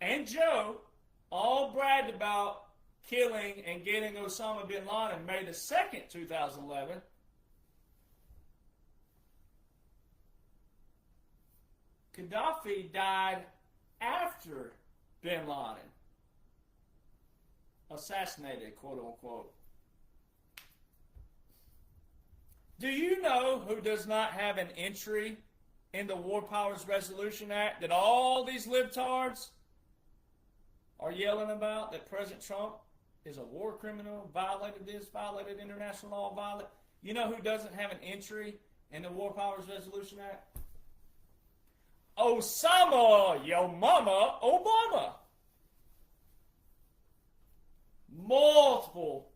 and Joe all bragged about killing and getting Osama bin Laden May the 2nd, 2011. Gaddafi died after bin Laden assassinated, quote unquote. Do you know who does not have an entry in the War Powers Resolution Act that all these libtards are yelling about, that President Trump is a war criminal, violated this, violated international law, violated. You know who doesn't have an entry in the War Powers Resolution Act? Osama, yo mama, Obama. Multiple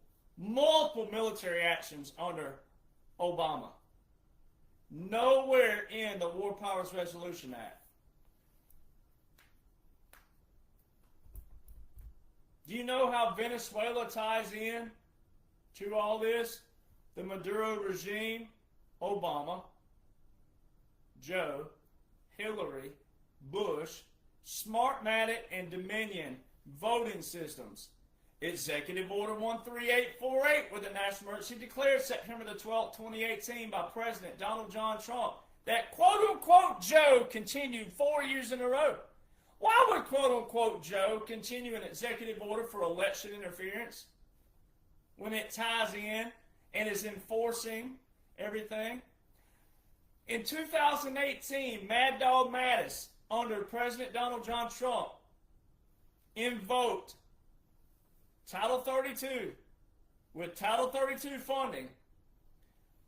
military actions under Obama. Nowhere in the War Powers Resolution Act. Do you know how Venezuela ties in to all this? The Maduro regime, Obama, Joe, Hillary, Bush, Smartmatic, and Dominion voting systems. Executive Order 13848 with the national emergency declared September the 12th, 2018 by President Donald John Trump that quote-unquote Joe continued 4 years in a row. Why would quote-unquote Joe continue an executive order for election interference when it ties in and is enforcing everything? In 2018, Mad Dog Mattis, under President Donald John Trump, invoked Title 32 with Title 32 funding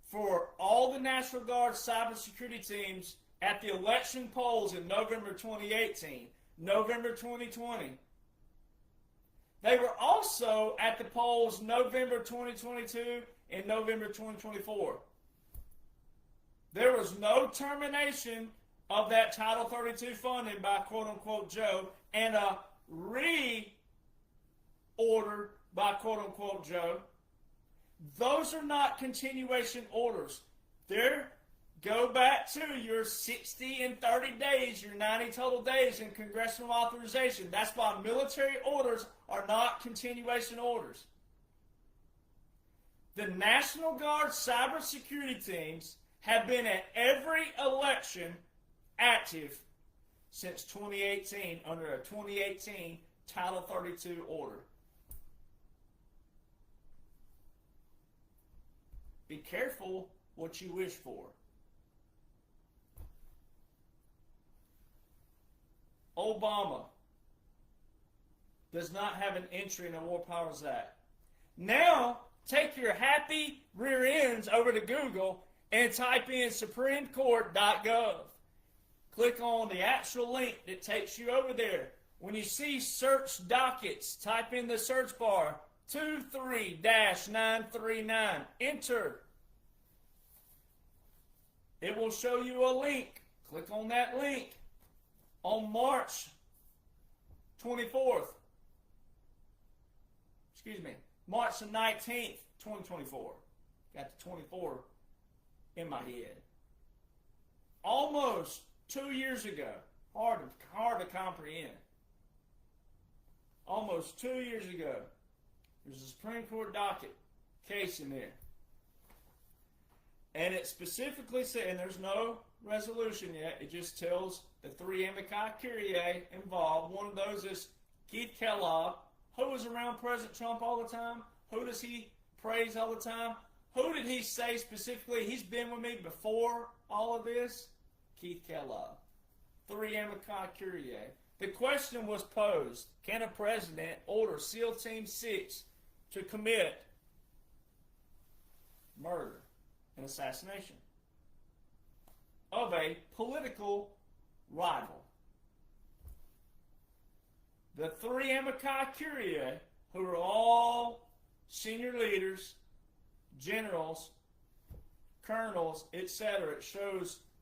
for all the National Guard cybersecurity teams at the election polls in November 2018, November 2020. They were also at the polls November 2022 and November 2024. There was no termination of that Title 32 funding by quote-unquote Joe and a order by quote-unquote Joe. Those are not continuation orders. Go back to your 60 and 30 days, your 90 total days in congressional authorization. That's why military orders are not continuation orders. The National Guard cybersecurity teams have been at every election active since 2018 under a 2018 Title 32 order. Be careful what you wish for. Obama does not have an entry in the War Powers Act. Now, take your happy rear ends over to Google and type in supremecourt.gov. Click on the actual link that takes you over there. When you see search dockets, type in the search bar 23-939. Enter. It will show you a link. Click on that link. On March 24th, March the 19th, 2024. Got the 24 in my head. Almost 2 years ago. Hard to comprehend. Almost 2 years ago. There's a Supreme Court docket case in there. And it specifically said, and there's no resolution yet, it just tells the three amici curiae involved. One of those is Keith Kellogg, who was around President Trump all the time. Who does he praise all the time? Who did he say specifically, he's been with me before all of this? Keith Kellogg. Three amici curiae. The question was posed, can a president order SEAL Team 6 to commit murder and assassination of a political rival? The three amici curiae, who are all senior leaders, generals, colonels, etc. It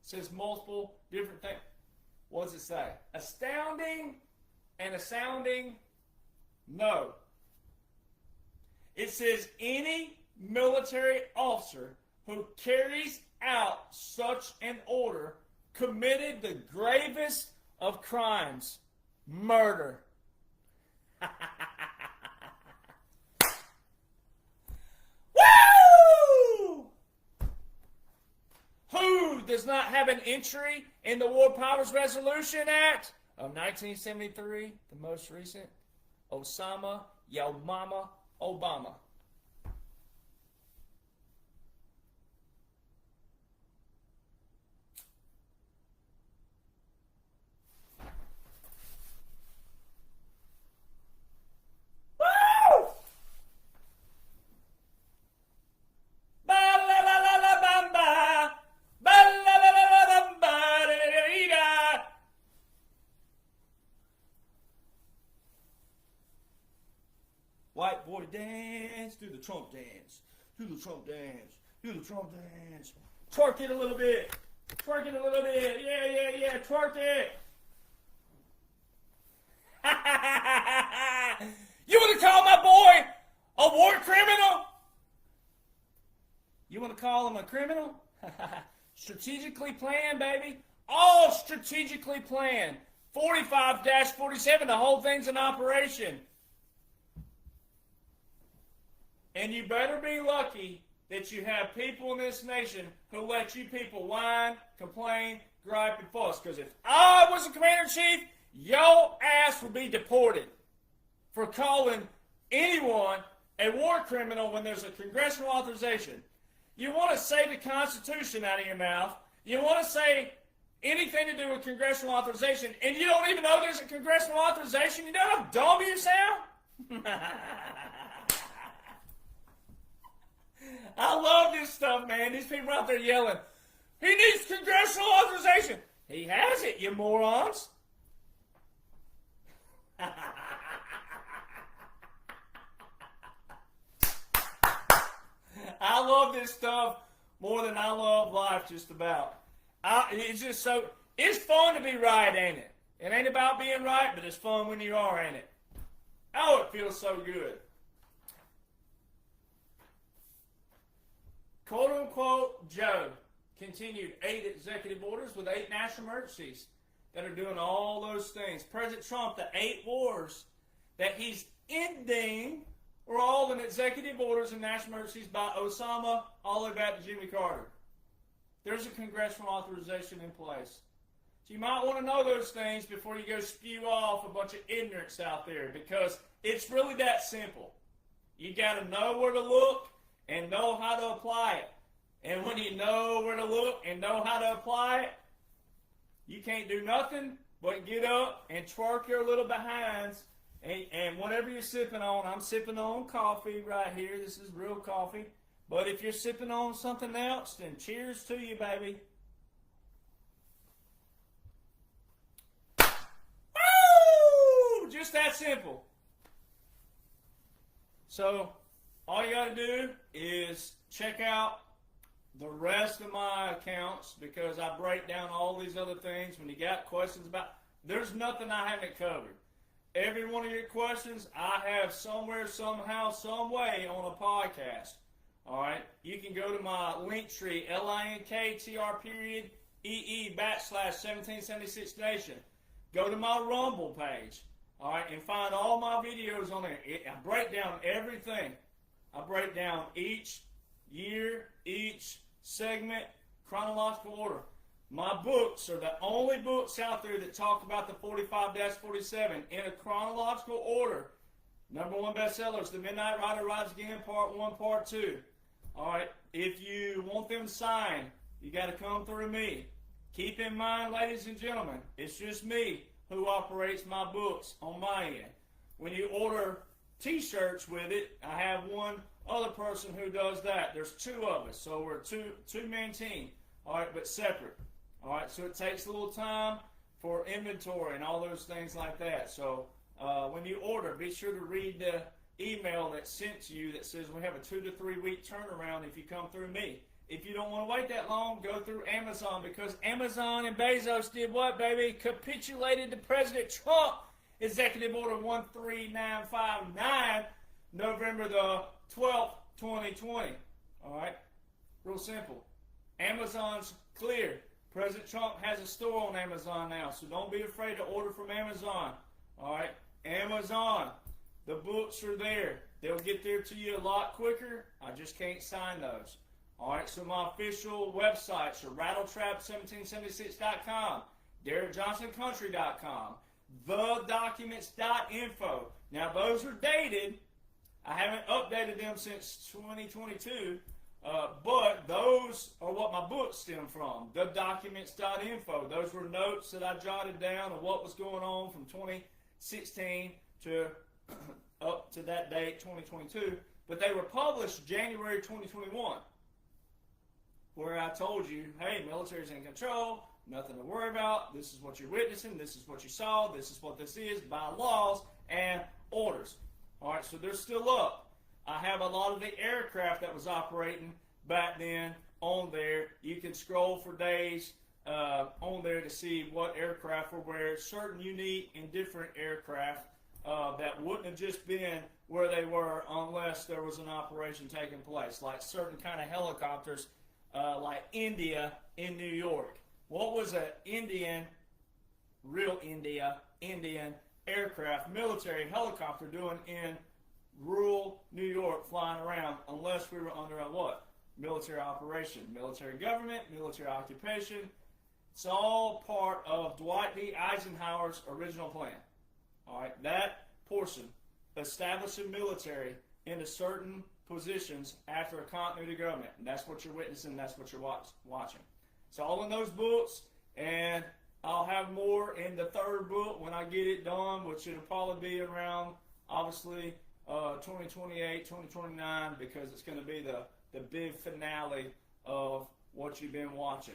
says multiple different things. What does it say? Astounding and astounding? No. It says any military officer who carries out such an order committed the gravest of crimes, murder. Woo! Who does not have an entry in the War Powers Resolution Act of 1973, the most recent? Osama, yo mama, Obama. dance, do the Trump dance, do the Trump dance, do the Trump dance. Twerk it a little bit. Twerk it a little bit. Yeah, twerk it. You want to call my boy a war criminal? You want to call him a criminal? Strategically planned, baby. All strategically planned. 45-47, the whole thing's in operation. And you better be lucky that you have people in this nation who let you people whine, complain, gripe, and fuss. Because if I was a commander-in-chief, your ass would be deported for calling anyone a war criminal when there's a congressional authorization. You want to say the Constitution out of your mouth. You want to say anything to do with congressional authorization, and you don't even know there's a congressional authorization? You know how dumb you sound? I love this stuff, man. These people out there yelling, he needs congressional authorization. He has it, you morons. I love this stuff more than I love life, just about. It's just so, it's fun to be right, ain't it? It ain't about being right, but it's fun when you are, ain't it? Oh, it feels so good. Quote-unquote Joe continued 8 executive orders with 8 national emergencies that are doing all those things. President Trump, the 8 wars that he's ending were all in executive orders and national emergencies by Osama all the way back to Jimmy Carter. There's a congressional authorization in place. So you might want to know those things before you go spew off a bunch of ignorance out there, because it's really that simple. You got to know where to look and know how to apply it. And when you know where to look and know how to apply it, you can't do nothing but get up and twerk your little behinds. And whatever you're sipping on, I'm sipping on coffee right here. This is real coffee. But if you're sipping on something else, then cheers to you, baby. Woo! Just that simple. So, all you got to do is check out the rest of my accounts, because I break down all these other things. When you got questions about, there's nothing I haven't covered. Every one of your questions, I have somewhere, somehow, some way on a podcast. All right? You can go to my link tree, linktr.ee/1776 Nation. Go to my Rumble page, all right, and find all my videos on there. I break down everything. I break down each year, each segment, chronological order. My books are the only books out there that talk about the 45-47 in a chronological order. #1 bestsellers, The Midnight Rider Rides Again, Part 1, Part 2. All right, if you want them signed, you got to come through me. Keep in mind, ladies and gentlemen, it's just me who operates my books on my end. When you order T-shirts with it, I have one other person who does that. There's 2 of us, so we're a two-man team. All right, but separate. All right, so it takes a little time for inventory and all those things like that. So when you order, be sure to read the email that's sent to you that says we have a 2 to 3 week turnaround if you come through me. If you don't want to wait that long, go through Amazon, because Amazon and Bezos did what, baby? Capitulated to President Trump. Executive Order 13959, November the 12th, 2020. All right? Real simple. Amazon's clear. President Trump has a store on Amazon now, so don't be afraid to order from Amazon. All right? Amazon. The books are there. They'll get there to you a lot quicker. I just can't sign those. All right, so my official websites are rattletrap1776.com, DerrickJohnsonCountry.com, thedocuments.info. Now, those are dated. I haven't updated them since 2022, but those are what my books stem from, thedocuments.info. Those were notes that I jotted down of what was going on from 2016 to up to that date, 2022. But they were published January 2021, where I told you, hey, military's in control, nothing to worry about, this is what you're witnessing, this is what you saw, this is what this is, by laws and orders. All right, so they're still up. I have a lot of the aircraft that was operating back then on there. You can scroll for days on there to see what aircraft were where. Certain unique and different aircraft that wouldn't have just been where they were unless there was an operation taking place, like certain kind of helicopters, like India in New York. What was an Indian aircraft, military helicopter doing in rural New York, flying around, unless we were under a what? Military operation, military government, military occupation. It's all part of Dwight D. Eisenhower's original plan. All right, that portion, establishing military into certain positions after a continuity government. And that's what you're witnessing, that's what you're watching. It's all in those books, and I'll have more in the third book when I get it done, which it'll probably be around, obviously, 2028, 2029, because it's going to be the big finale of what you've been watching,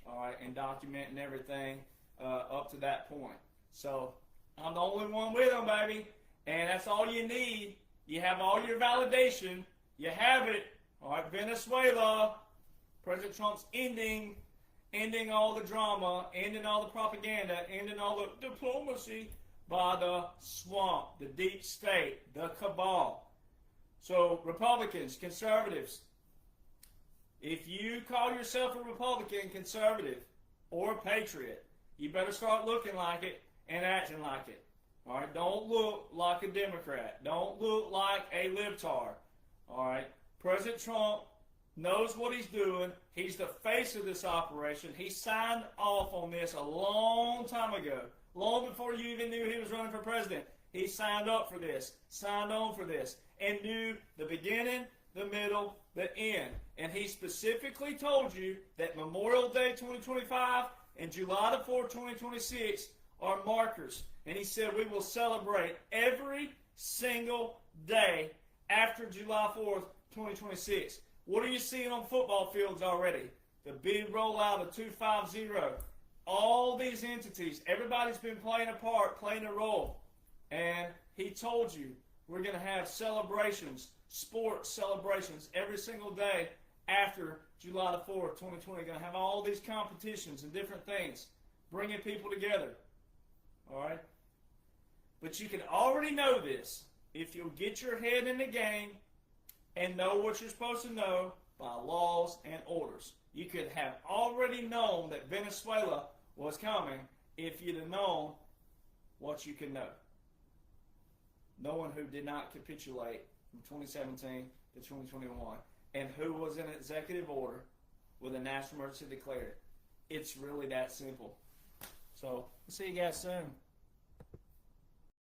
all right, and documenting everything up to that point. So I'm the only one with them, baby, and that's all you need. You have all your validation. You have it. All right, Venezuela, President Trump's ending all the drama, ending all the propaganda, ending all the diplomacy by the swamp, the deep state, the cabal. So Republicans, conservatives, if you call yourself a Republican, conservative, or a patriot, you better start looking like it and acting like it. All right, don't look like a Democrat. Don't look like a libtard. All right, President Trump knows what he's doing. He's the face of this operation. He signed off on this a long time ago, long before you even knew he was running for president. He signed up for this, signed on for this, and knew the beginning, the middle, the end. And he specifically told you that Memorial Day 2025 and July the 4th, 2026 are markers. And he said we will celebrate every single day after July 4th, 2026. What are you seeing on football fields already? The big rollout of 250. All these entities, everybody's been playing a part, playing a role. And he told you we're going to have celebrations, sports celebrations every single day after July the 4th, 2020. Going to have all these competitions and different things, bringing people together. All right? But you can already know this if you'll get your head in the game and know what you're supposed to know by laws and orders. You could have already known that Venezuela was coming if you'd have known what you can know. No one who did not capitulate from 2017 to 2021 and who was in executive order with a national emergency declared. It's really that simple. So, we'll see you guys soon.